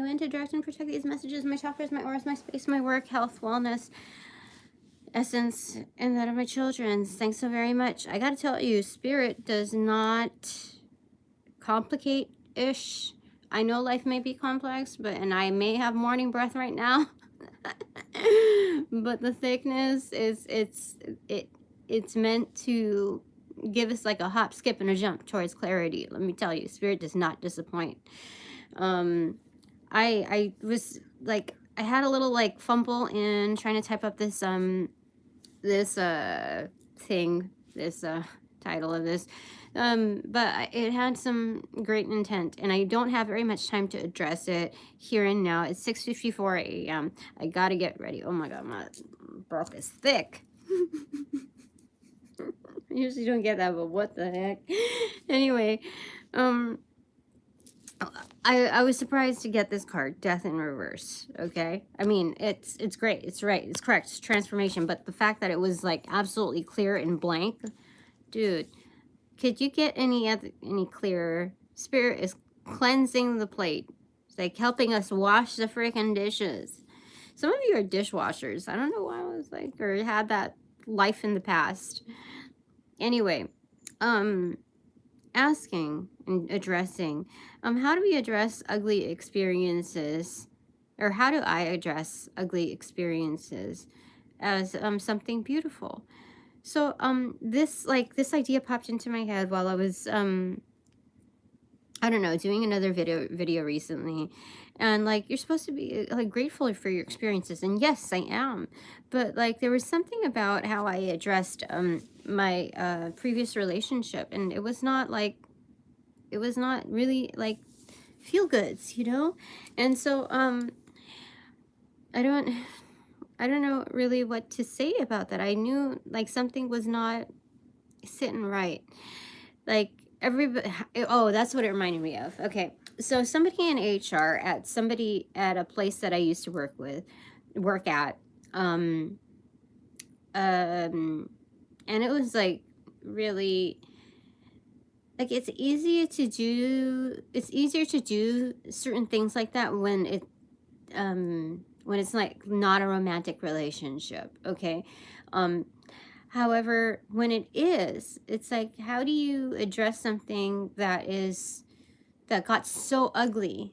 and to direct and protect these messages, my chakras, my auras, my space, my work, health, wellness, essence, and that of my children's. Thanks so very much. I gotta tell you, Spirit does not complicate-ish. I know life may be complex, and I may have morning breath right now. But the thickness is, it's meant to give us like a hop, skip, and a jump towards clarity. Let me tell you, Spirit does not disappoint. I was like, I had a little like fumble in trying to type up this title of this, but it had some great intent, and I don't have very much time to address it here and now. It's 6:54 a.m. I gotta get ready. Oh my god, my breath is thick. I usually don't get that, but what the heck. Anyway, I was surprised to get this card, Death in Reverse. Okay, I mean, it's great, it's right, it's correct, it's transformation, but the fact that it was like absolutely clear and blank, dude, could you get any clearer? Spirit is cleansing the plate. It's like helping us wash the freaking dishes. Some of you are dishwashers. I don't know why I was like, or had that life in the past. Anyway, asking and addressing, how do we address ugly experiences, or how do I address ugly experiences as something beautiful? So this idea popped into my head while I was I don't know, doing another video recently, and like, you're supposed to be like grateful for your experiences, and yes, I am, but like, there was something about how I addressed my previous relationship, and it was not really like feel goods, you know. And so I don't know really what to say about that. I knew like something was not sitting right, like everybody. Oh, that's what it reminded me of. Okay, so somebody in HR at a place that I used to work at, and it was like really, like, it's easier to do certain things like that when it's like not a romantic relationship, okay? However, when it is, it's like, how do you address something that got so ugly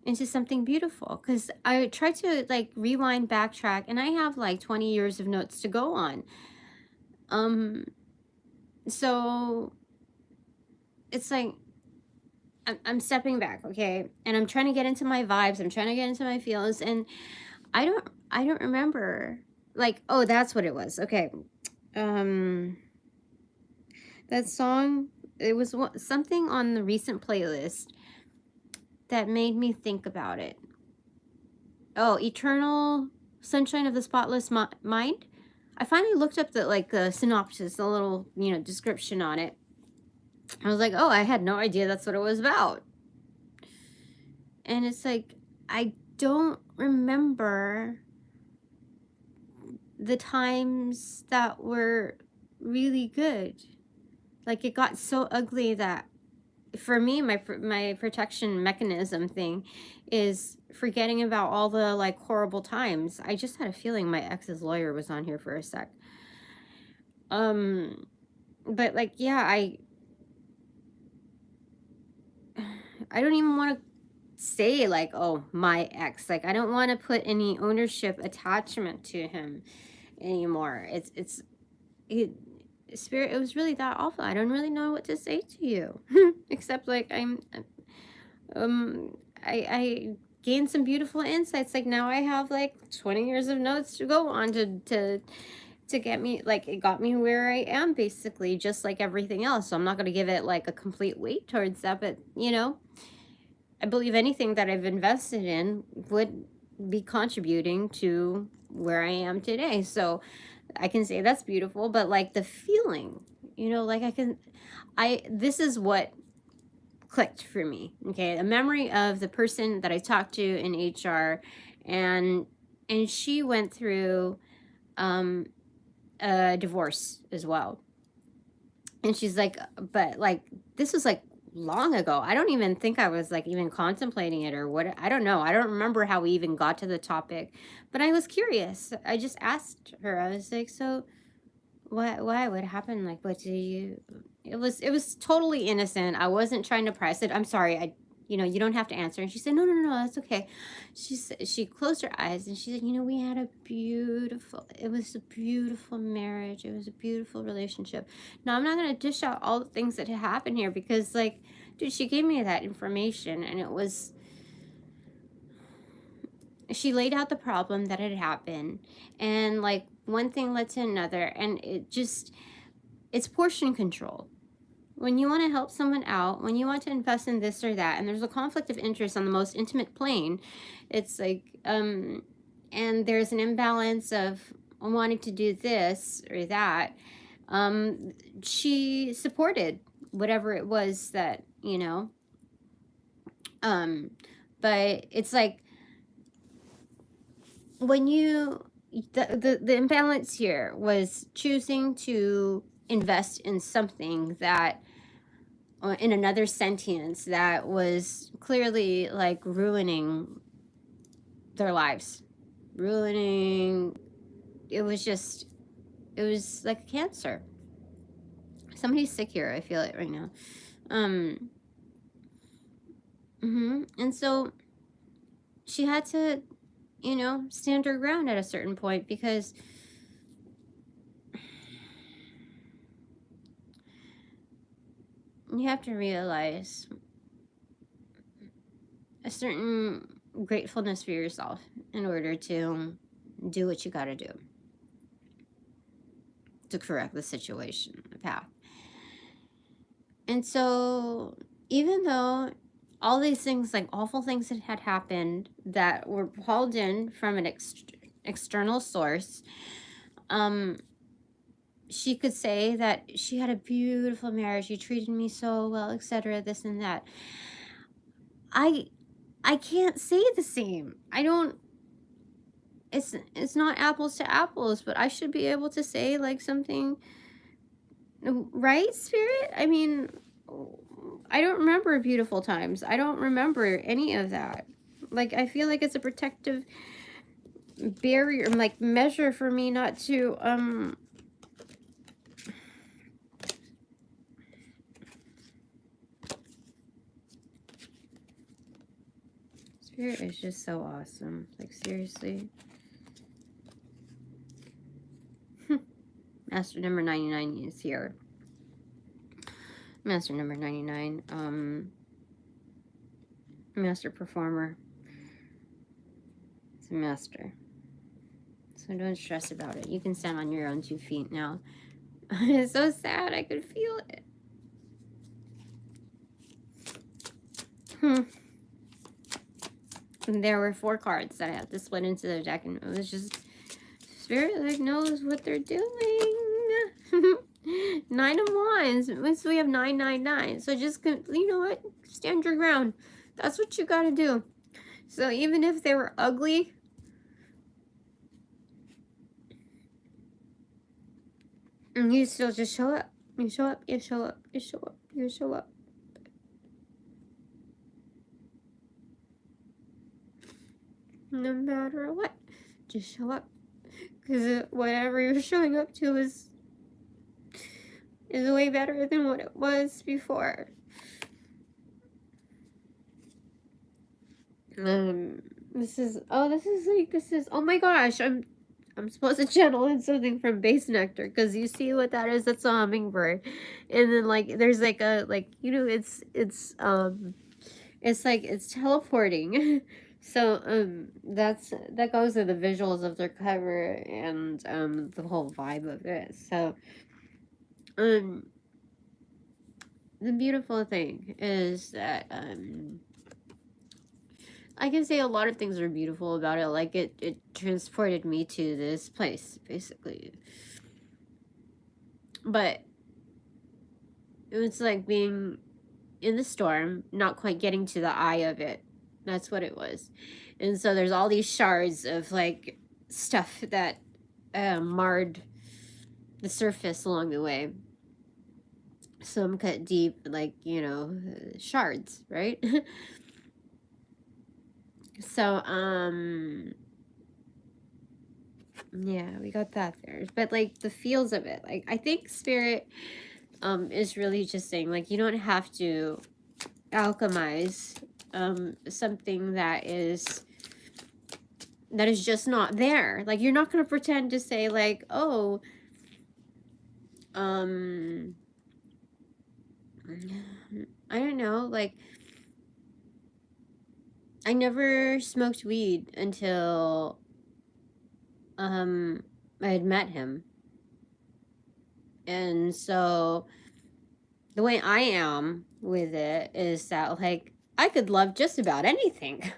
into something beautiful? Because I tried to like rewind, backtrack, and I have like 20 years of notes to go on. So it's like, I'm stepping back, okay? And I'm trying to get into my vibes, I'm trying to get into my feels, and I don't remember, like, oh, that's what it was. Okay. That song, it was something on the recent playlist that made me think about it. Oh, Eternal Sunshine of the Spotless Mind. I finally looked up the synopsis, the little, you know, description on it. I was like, oh, I had no idea that's what it was about. And it's like, I don't remember the times that were really good. Like, it got so ugly that for me, my protection mechanism thing is forgetting about all the like horrible times. I just had a feeling my ex's lawyer was on here for a sec. But like, yeah, I don't even want to say like, oh, my ex. Like, I don't want to put any ownership attachment to him anymore. Spirit, it was really that awful. I don't really know what to say to you. Except like, I gained some beautiful insights. Like, now I have like 20 years of notes to go on to get me, like, it got me where I am, basically, just like everything else. So I'm not going to give it like a complete weight towards that, but you know, I believe anything that I've invested in would be contributing to where I am today. So I can say that's beautiful, but like the feeling, you know, like this is what clicked for me. Okay, a memory of the person that I talked to in HR, and she went through a divorce as well. And she's like, but like, this was like long ago. I don't even think I was like even contemplating it or what. I don't know. I don't remember how we even got to the topic, but I was curious. I just asked her. I was like, so what happened? Like, what do you, it was totally innocent. I wasn't trying to press it. I'm sorry. You don't have to answer. And she said, no, that's okay. She closed her eyes and she said, we had it was a beautiful marriage. It was a beautiful relationship. Now, I'm not going to dish out all the things that had happened here because, like, dude, she gave me that information and she laid out the problem that had happened. And, like, one thing led to another. And it's portion control. When you want to help someone out, when you want to invest in this or that, and there's a conflict of interest on the most intimate plane, it's like, and there's an imbalance of wanting to do this or that, she supported whatever it was that, but it's like, when the imbalance here was choosing to invest in something that in another sentience that was clearly like ruining their lives, it was like a cancer. Somebody's sick here. I feel it right now. And so she had to stand her ground at a certain point, because you have to realize a certain gratefulness for yourself in order to do what you got to do to correct the situation, the path. And so even though all these things, like awful things that had happened that were hauled in from an external source, she could say that she had a beautiful marriage, you treated me so well, etc., this and that. I can't say the same. It's not apples to apples, but I should be able to say like something, right, Spirit? I mean, I don't remember beautiful times. I don't remember any of that. Like, I feel like it's a protective barrier, like measure for me not to Spirit is just so awesome. Like, seriously. Master number 99 is here. Master number 99. Master performer. It's a master. So don't stress about it. You can stand on your own 2 feet now. It's so sad. I could feel it. And there were 4 cards that I had to split into the deck, and it was just Spirit like knows what they're doing. 9 of Wands. So we have 999. So just, you know what? Stand your ground. That's what you gotta do. So even if they were ugly, and you still just show up. You show up. You show up. You show up. You show up. No matter what, just show up. Because whatever you're showing up to is way better than what it was before. This is oh my gosh, I'm supposed to channel in something from Base Nectar, because you see what that is? That's a hummingbird. And then like there's like a it's like it's teleporting. So that goes with the visuals of their cover and the whole vibe of it. So the beautiful thing is that I can say a lot of things are beautiful about it. Like it transported me to this place, basically. But it was like being in the storm, not quite getting to the eye of it. That's what it was. And so there's all these shards of like stuff that marred the surface along the way. some cut deep, like, you know, shards, right? So, yeah, we got that there. But, like, the feels of it, like, I think spirit is really just saying, like, you don't have to alchemize something that is just not there. Like, you're not going to pretend to say, like, oh, I don't know, like, I never smoked weed until I had met him. And so the way I am with it is that, like, I could love just about anything.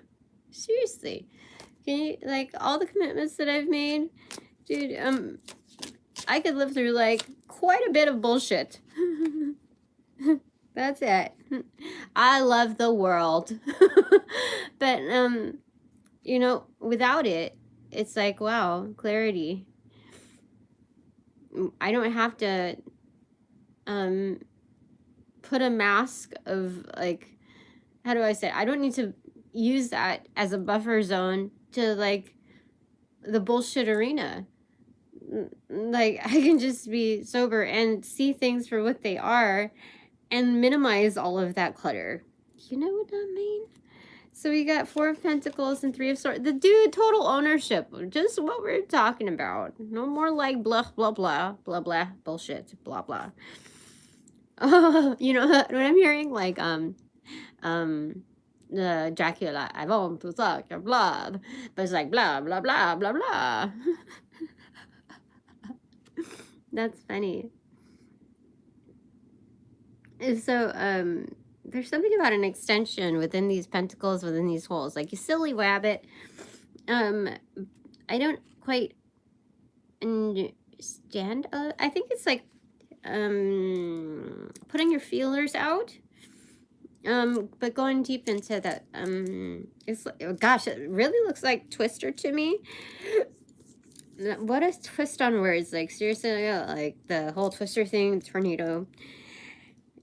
Seriously. Can you, like, all the commitments that I've made, dude, I could live through, like, quite a bit of bullshit. That's it. I love the world. But, you know, without it, it's like, wow, clarity. I don't have to put a mask of, like, how do I say it? I don't need to use that as a buffer zone to, like, the bullshit arena. Like, I can just be sober and see things for what they are and minimize all of that clutter. You know what I mean? So we got 4 of Pentacles and 3 of Swords. The dude, total ownership. Just what we're talking about. No more like blah, blah, blah, blah, blah, bullshit, blah, blah. You know what I'm hearing? Like, the Dracula, I want to suck your blood. But it's like blah, blah, blah, blah, blah. That's funny. So, there's something about an extension within these pentacles, within these holes. Like, you silly rabbit. I don't quite understand. I think it's like, putting your feelers out. But going deep into that, it's like, oh gosh, it really looks like Twister to me. What a twist on words. Like, seriously, like the whole Twister thing, tornado.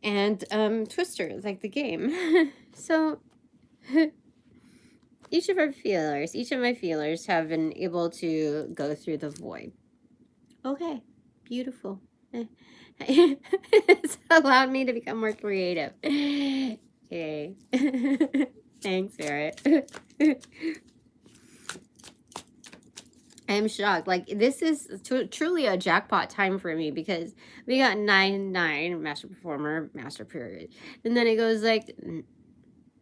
And Twister, like the game. So each of my feelers have been able to go through the void. Okay, beautiful. It's allowed me to become more creative. Okay. Thanks, Barrett. I am shocked. Like, this is truly a jackpot time for me, because we got 9-9, Master Performer, Master Period. And then it goes like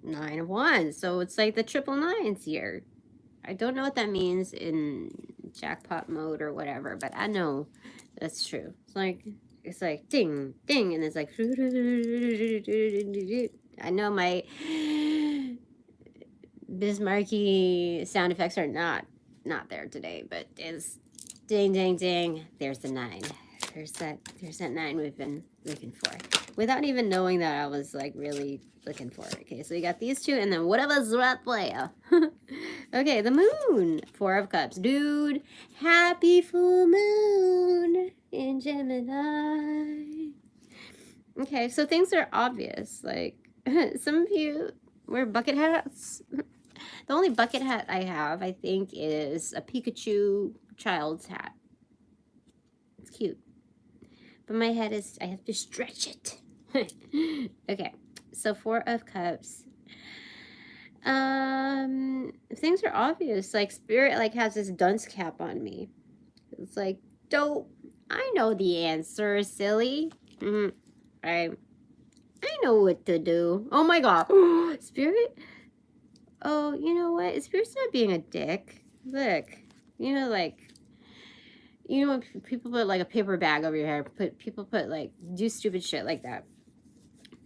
9 of Wands. So it's like the triple nines here. I don't know what that means in jackpot mode or whatever, but I know that's true. It's like ding, ding, and it's like I know my Bismarcky sound effects are not there today, but it's ding, ding, ding. There's the 9. There's that 9 we've been looking for, without even knowing that I was like really looking for it. Okay, so we got these 2, and then whatever's right there. Okay, the moon, 4 of Cups, dude. Happy full moon in Gemini. Okay, so things are obvious. Like, some of you wear bucket hats. The only bucket hat I have, I think, is a Pikachu child's hat. It's cute. But my head is, I have to stretch it. Okay, so 4 of Cups. Things are obvious. Like, Spirit, like, has this dunce cap on me. It's like, dope. I know the answer, silly. I know what to do. Oh my god. Spirit? Oh, you know what? Spirit's not being a dick. Look. You know, like, you know when people put like a paper bag over your hair, people put like, do stupid shit like that.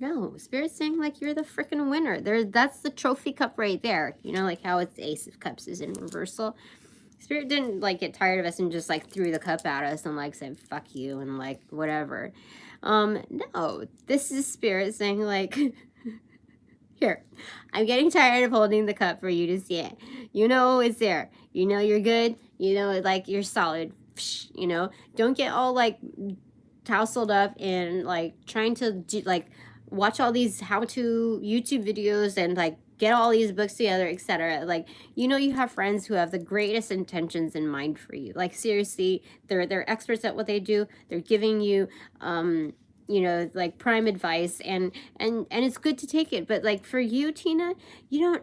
No, Spirit's saying like, you're the freaking winner. That's the trophy cup right there. You know, like how it's the Ace of Cups is in reversal. Spirit didn't like get tired of us and just like threw the cup at us and like said fuck you and like whatever. No, this is Spirit saying like, here, I'm getting tired of holding the cup for you to see it. You know it's there. You know you're good. You know, like, you're solid. You know, don't get all like tousled up and like trying to do, like watch all these how-to YouTube videos and like get all these books together, etc. Like, you know, you have friends who have the greatest intentions in mind for you. Like, seriously, they're experts at what they do. They're giving you you know, like prime advice, and it's good to take it. But like for you, Tina, you don't,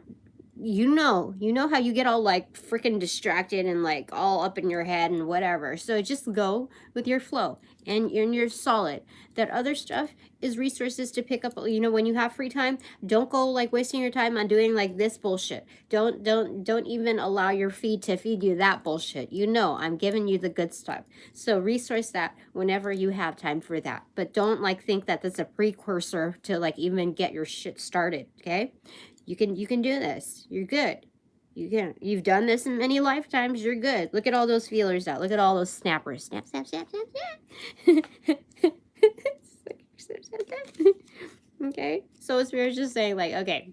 you know how you get all like freaking distracted and like all up in your head and whatever. So just go with your flow, and you're solid. That other stuff is resources to pick up, you know, when you have free time. Don't go like wasting your time on doing like this bullshit. Don't even allow your feed to feed you that bullshit. You know, I'm giving you the good stuff. So resource that whenever you have time for that. But don't like think that that's a precursor to like even get your shit started, okay? You can do this. You're good. You've done this in many lifetimes. You're good. Look at all those feelers out. Look at all those snappers. Snap, snap, snap, snap, snap. Snap, snap, snap. Okay. So Spirit's just saying like, okay,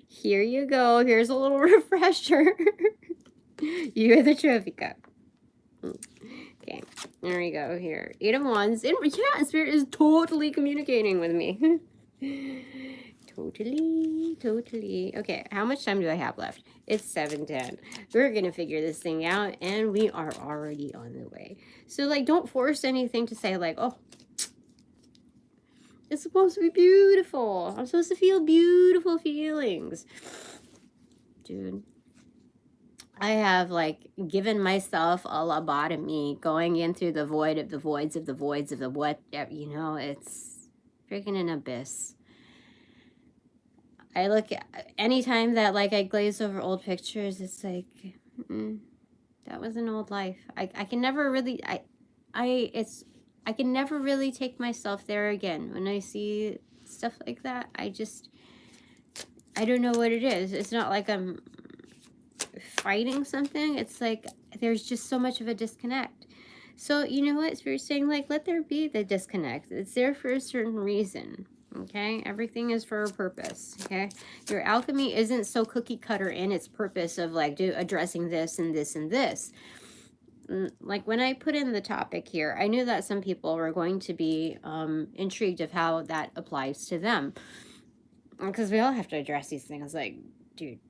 here you go. Here's a little refresher. You're the trophy cup. Okay. There we go. Here. 8 of Wands. Yeah, Spirit is totally communicating with me. Totally. Okay, how much time do I have left? It's 7:10. We're gonna figure this thing out, and we are already on the way. So, like, don't force anything to say, like, oh, it's supposed to be beautiful. I'm supposed to feel beautiful feelings. Dude, I have, like, given myself a lobotomy, going in through the void of the voids of the voids of the what, you know, it's freaking an abyss. I look at anytime that like I glaze over old pictures, it's like that was an old life. I can never really I can never really take myself there again. When I see stuff like that, I don't know what it is. It's not like I'm fighting something. It's like there's just so much of a disconnect. So you know what Spirit's saying, like, let there be the disconnect. It's there for a certain reason. Okay, everything is for a purpose. Okay, your alchemy isn't so cookie cutter in its purpose of like addressing this and this and this. Like when I put in the topic here, I knew that some people were going to be intrigued of how that applies to them, because we all have to address these things. Like, dude,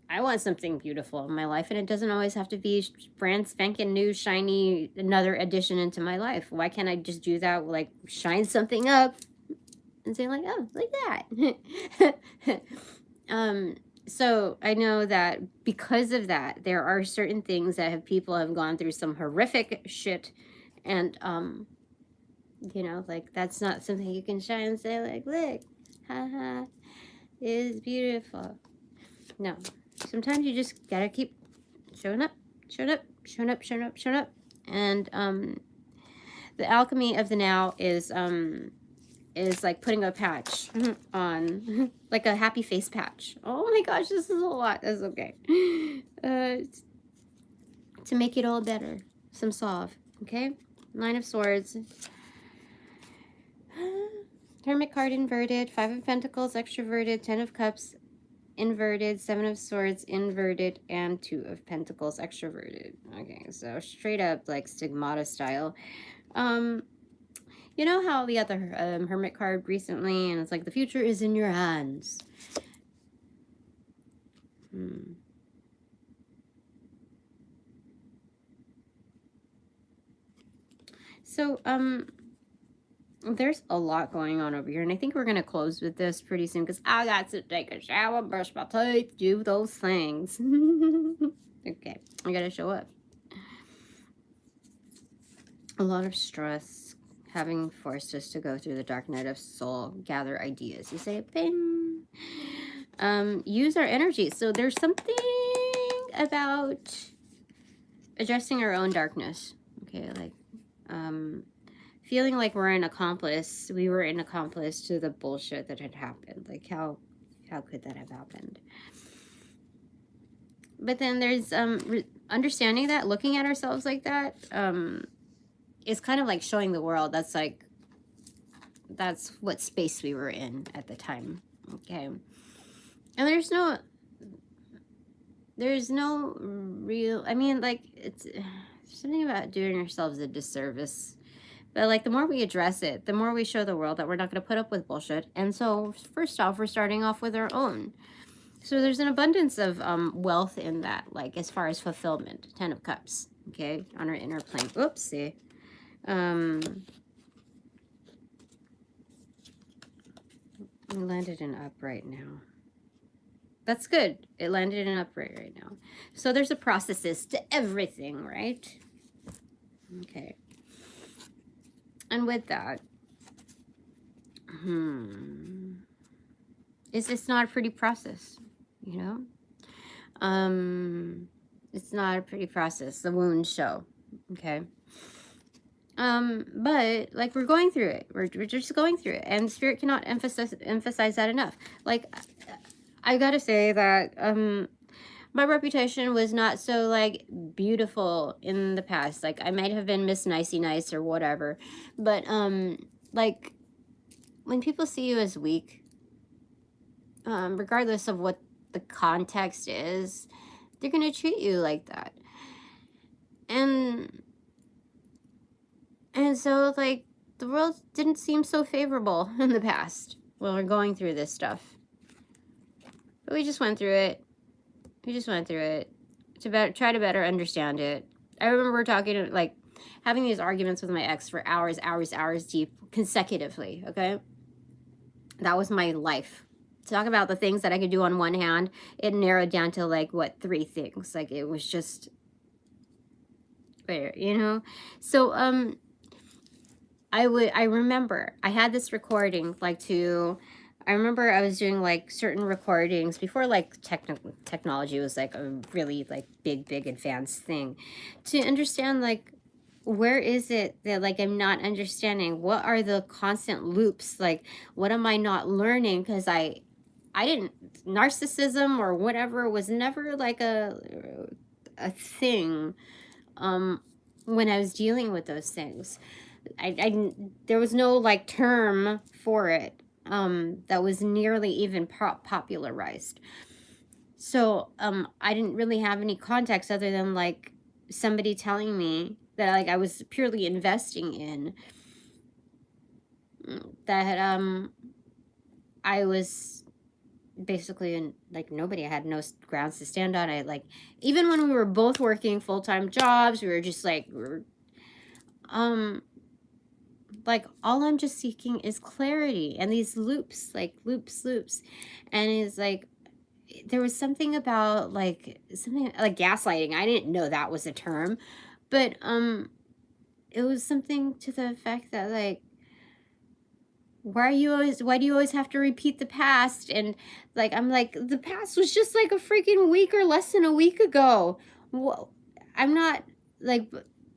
I want something beautiful in my life, and it doesn't always have to be brand spanking new, shiny, another addition into my life. Why can't I just do that? Like, shine something up and say like, oh, like that. So I know that because of that, there are certain things that people have gone through some horrific shit, and you know, like that's not something you can shine and say like, look, haha, it is beautiful. No, sometimes you just gotta keep showing up, and the alchemy of the now is like putting a patch on, like a happy face patch. Oh my gosh, this is a lot. That's okay. To make it all better. Some salve, okay? 9 of Swords. Hermit card inverted. 5 of Pentacles extroverted. 10 of Cups inverted. 7 of Swords inverted. And 2 of Pentacles extroverted. Okay, so straight up like Stigmata style. You know how we got the Hermit card recently, and it's like, the future is in your hands. So, there's a lot going on over here, and I think we're going to close with this pretty soon, because I got to take a shower, brush my teeth, do those things. Okay, I got to show up. A lot of stress having forced us to go through the dark night of soul, gather ideas. You say, bing. Use our energy. So there's something about addressing our own darkness. Okay, like feeling like we're an accomplice. We were an accomplice to the bullshit that had happened. Like how could that have happened? But then there's understanding that, looking at ourselves like that, is kind of like showing the world that's like, that's what space we were in at the time. Okay, and there's no real, I mean, like, it's something about doing ourselves a disservice But like the more we address it, the more we show the world that we're not going to put up with bullshit. And so first off, we're starting off with our own. So there's an abundance of wealth in that, like as far as fulfillment. 10 of Cups, okay, on our inner plane. Oopsie. We landed in upright now. That's good. It landed in upright right now. So there's a processes to everything, right? Okay. And with that, it's not a pretty process, you know? It's not a pretty process. The wounds show, okay? But like we're going through it. We're just going through it, and Spirit cannot emphasize that enough. Like, I gotta say that my reputation was not so like beautiful in the past. Like I might have been Miss Nicey Nice or whatever, but like when people see you as weak, regardless of what the context is, they're gonna treat you like that. And so like the world didn't seem so favorable in the past when we're going through this stuff. But we just went through it. We just went through it to try to better understand it. I remember talking, like, having these arguments with my ex for hours deep, consecutively, okay? That was my life. Talk about the things that I could do on one hand. It narrowed down to, like, what, 3 things. Like, it was just, you know? So, I remember, I had this recording, like, I remember I was doing like certain recordings before like technology was like a really like big advanced thing, to understand like where is it that like I'm not understanding, what are the constant loops, like what am I not learning, because I didn't, narcissism or whatever was never like a thing when I was dealing with those things. There was no like term for it that was nearly even popularized. So I didn't really have any context other than like somebody telling me that like I was purely investing in that I was basically in like nobody. I had no grounds to stand on. I like, even when we were both working full-time jobs, we were just like like all I'm just seeking is clarity, and these loops, like loops, and it's like there was something about like something like gaslighting. I didn't know that was a term, but it was something to the effect that like, why do you always have to repeat the past? And like I'm like, the past was just like a freaking week or less than a week ago. Well, I'm not like,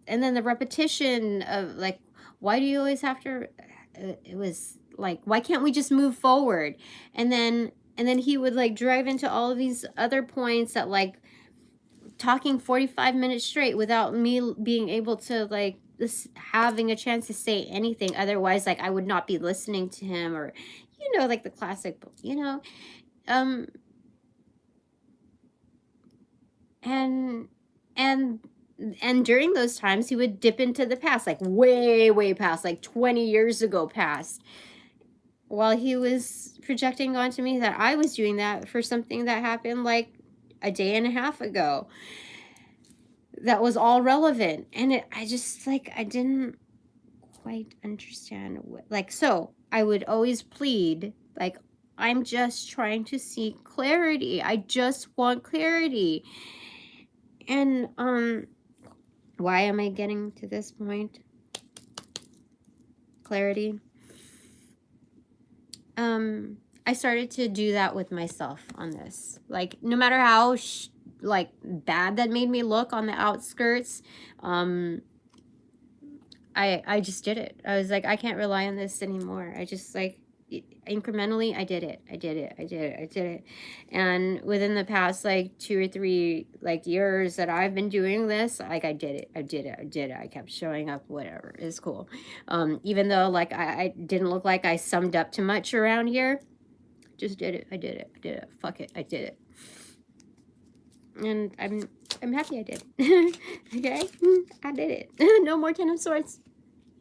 and then the repetition of like, why do you always have to, it was like, why can't we just move forward? And then he would like drive into all of these other points that like talking 45 minutes straight without me being able to like having a chance to say anything. Otherwise, like I would not be listening to him, or, you know, like the classic, you know, and during those times he would dip into the past, like way past, like 20 years ago past, while he was projecting onto me that I was doing that for something that happened like a day and a half ago that was all relevant. And I just like, I didn't quite understand what, like, so I would always plead like, I'm just trying to seek clarity. I just want clarity. And why am I getting to this point? Clarity. I started to do that with myself on this. Like, no matter how like bad that made me look on the outskirts, I just did it. I was like, I can't rely on this anymore. I just like incrementally, I did it. And within the past like 2 or 3 like years that I've been doing this, like I did it. I kept showing up, whatever, it's cool. Even though like I didn't look like I summed up too much around here, just did it. I did it. Fuck it, I did it. And I'm happy I did. Okay, I did it. No more 10 of Swords.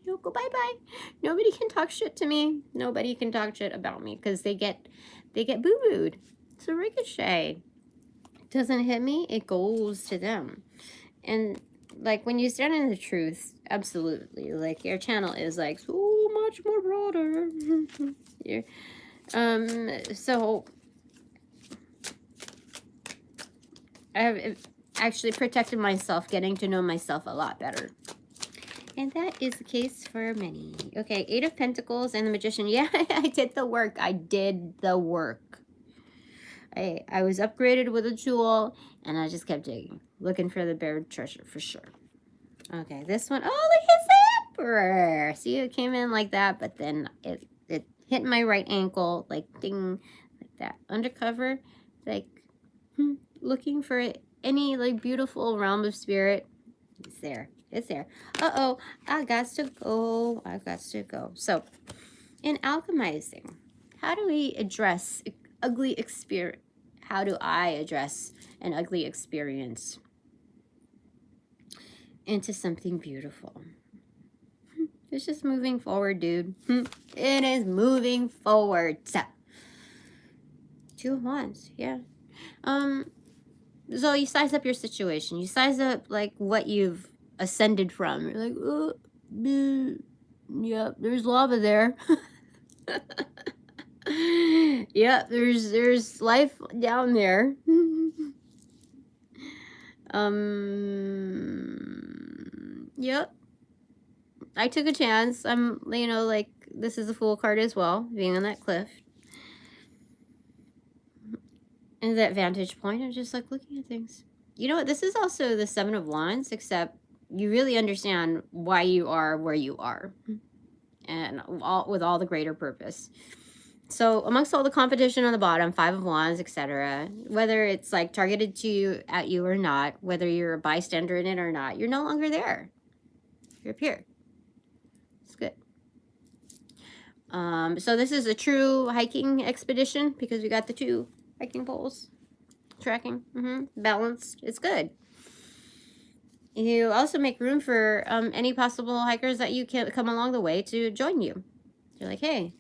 You know, go bye-bye. Nobody can talk shit to me. Nobody can talk shit about me because they get boo-booed. It's a ricochet. It doesn't hit me, it goes to them. And like when you stand in the truth, absolutely, like your channel is like so much more broader. So I have actually protected myself, getting to know myself a lot better. And that is the case for many. Okay, 8 of Pentacles and the Magician. Yeah, I did the work. I did the work. I was upgraded with a tool, and I just kept digging, looking for the buried treasure for sure. Okay, this one. Oh, look at the Emperor. See, it came in like that, but then it hit my right ankle, like ding, like that. Undercover, like looking for any like beautiful realm of spirit. It's there. It's there. Uh-oh, I got to go. I got to go. So, in alchemizing, how do we address ugly experience? How do I address an ugly experience into something beautiful? It's just moving forward, dude. It is moving forward. So, 2 of Wands, yeah. So you size up your situation. You size up like what you've ascended from. You're like, oh, yeah, there's lava there. Yeah, there's life down there. Yep. I took a chance. I'm, you know, like, this is a Fool card as well, being on that cliff. And that vantage point of just, like, looking at things. You know what? This is also the 7 of Wands, except you really understand why you are where you are. And with all the greater purpose. So amongst all the competition on the bottom, 5 of Wands, etc., whether it's like targeted at you or not, whether you're a bystander in it or not, you're no longer there. You're up here. It's good. So this is a true hiking expedition because we got the 2 hiking poles. Tracking. Balanced. It's good. You also make room for any possible hikers that you can come along the way to join you. You're like, hey,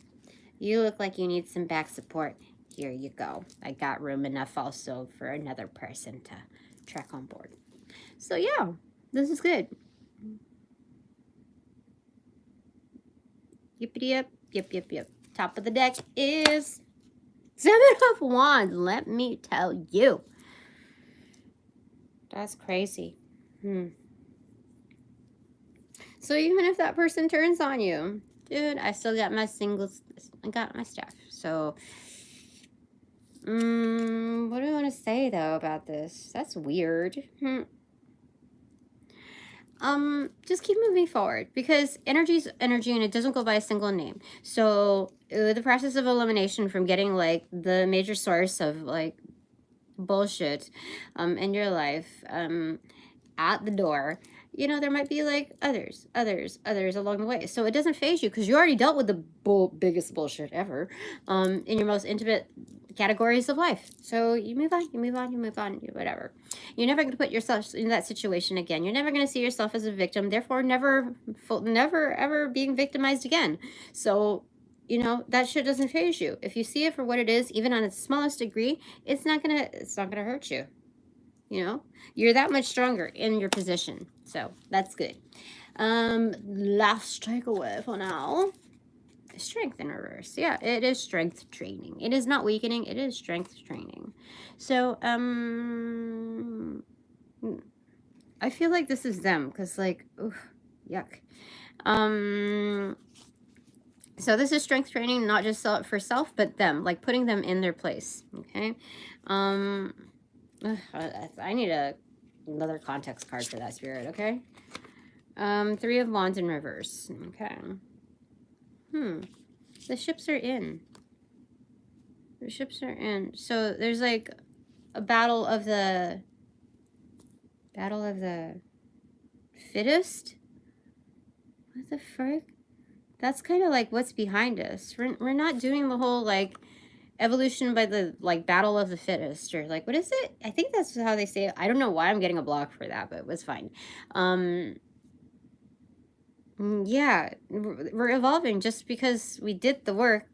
you look like you need some back support. Here you go. I got room enough also for another person to trek on board. So yeah, this is good. Yippity yip, yip, yip, yip. Top of the deck is 7 of Wands. Let me tell you. That's crazy. So even if that person turns on you, dude, I still got my singles. I got my stuff. So, what do I want to say though about this? That's weird. Just keep moving forward because energy's energy and it doesn't go by a single name. So the process of elimination from getting like the major source of like bullshit in your life at the door, you know, there might be like others along the way. So it doesn't phase you because you already dealt with the biggest bullshit ever in your most intimate categories of life. So you move on, whatever. You're never going to put yourself in that situation again. You're never going to see yourself as a victim, therefore never ever being victimized again. So, you know, that shit doesn't phase you. If you see it for what it is, even on its smallest degree, it's not gonna hurt you. You know, you're that much stronger in your position. So that's good. Last takeaway for now. Strength in reverse. Yeah, it is strength training. It is not weakening. It is strength training. So, I feel like this is them because like, oof, yuck. So this is strength training, not just for self, but them, like putting them in their place. Okay. I need another context card for that, Spirit. Okay. 3 of Wands in reverse. Okay. The ships are in. The ships are in. So there's like a battle of the fittest. What the frick? That's kind of like what's behind us. We're not doing the whole like evolution by the like battle of the fittest or like what is it? I think that's how they say it. I don't know why I'm getting a block for that, but it was fine. Yeah, we're evolving just because we did the work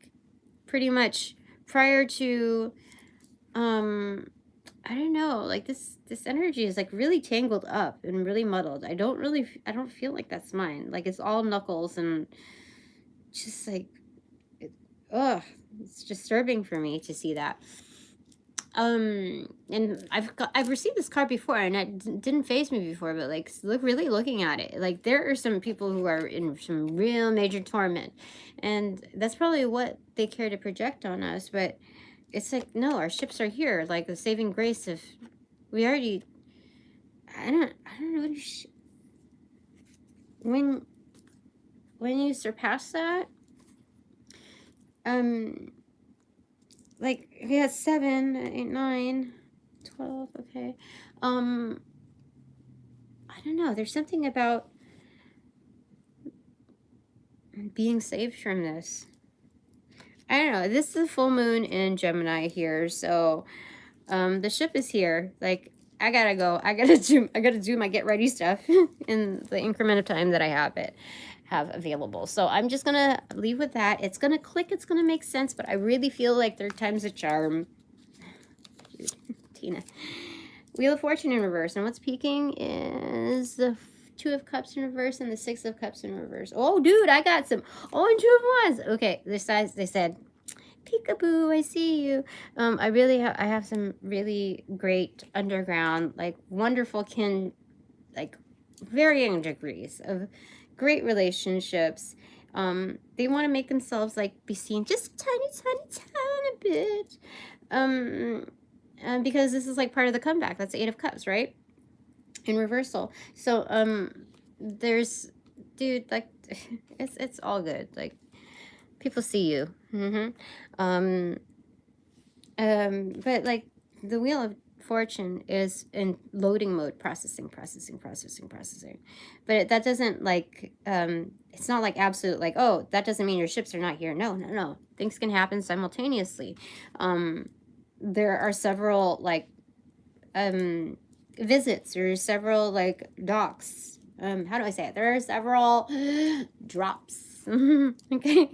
pretty much prior to, I don't know, like this energy is like really tangled up and really muddled. I don't feel like that's mine. Like it's all knuckles and just like, ugh, it's disturbing for me to see that. And I've received this card before, and it didn't faze me before, but like really looking at it, like there are some people who are in some real major torment, and that's probably what they care to project on us. But it's like, no, our ships are here, like the saving grace of, we already, I don't know, when you surpass that, like we had 7, 8, 9, 12, okay, I don't know, there's something about being saved from this. I don't know, this is a full moon in Gemini here, so the ship is here. Like, I gotta go, I gotta do my get ready stuff in the increment of time that I have available. So I'm just gonna leave with that. It's gonna click, it's gonna make sense, but I really feel like third time's a charm. Dude, Tina. Wheel of Fortune in reverse, and what's peeking is the 2 of Cups in reverse and the 6 of Cups in reverse. Oh, dude, I got some. Oh, and 2 of Wands. Okay, this size, they said, peekaboo, I see you. I have some really great underground, like wonderful like varying degrees of great relationships. They want to make themselves like be seen just tiny bit. Because this is like part of the comeback. That's 8 of Cups, right? In reversal. So there's, dude, like it's all good. Like people see you. But like the Wheel of Fortune is in loading mode, processing. But that doesn't like, it's not like absolute, like, oh, that doesn't mean your ships are not here. No. Things can happen simultaneously. There are several like visits, or several like docks. How do I say it? There are several drops. Okay.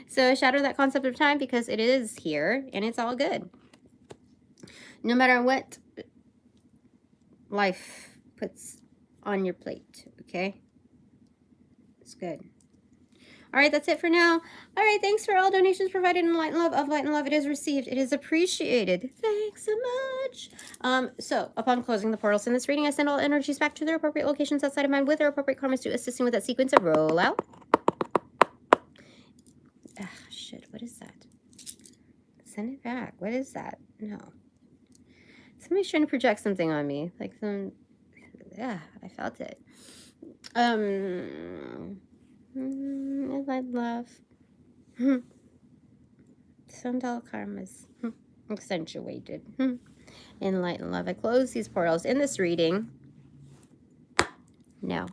So shatter that concept of time, because it is here and it's all good. No matter what life puts on your plate, okay? It's good. All right, that's it for now. All right, thanks for all donations provided in light and love. Of light and love, it is received. It is appreciated. Thanks so much. So upon closing the portals in this reading, I send all energies back to their appropriate locations outside of mine with their appropriate karmas to assisting with that sequence of roll out. Ah, shit, what is that? Send it back. What is that? No. Somebody's trying to project something on me. Like some, yeah, I felt it. I love. Sundal karmas. Accentuated. In light and love. I close these portals in this reading. Now.